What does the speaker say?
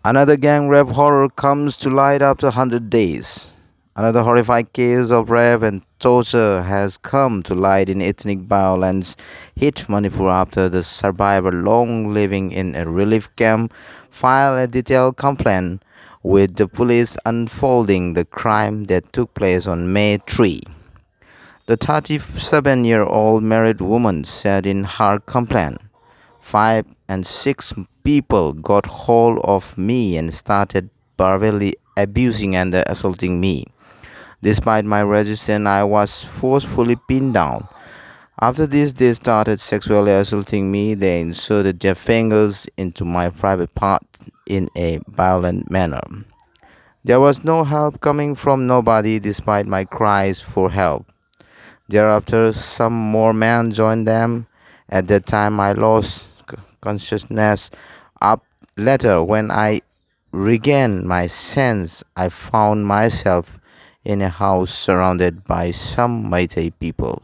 Another gang rape horror comes to light after 100 days. Another horrific case of rape and torture has come to light in ethnic violence hit Manipur after the survivor long living in a relief camp filed a detailed complaint with the police unfolding the crime that took place on May 3. The 37-year-old married woman said in her complaint, "Five and six people got hold of me and started verbally abusing and assaulting me. Despite my resistance, I was forcefully pinned down. After this, they started sexually assaulting me. They inserted their fingers into my private part in a violent manner. There was no help coming from nobody despite my cries for help. Thereafter, some more men joined them. At that time, I lost consciousness. Up later, when I regained my sense, I found myself in a house surrounded by some Meitei people."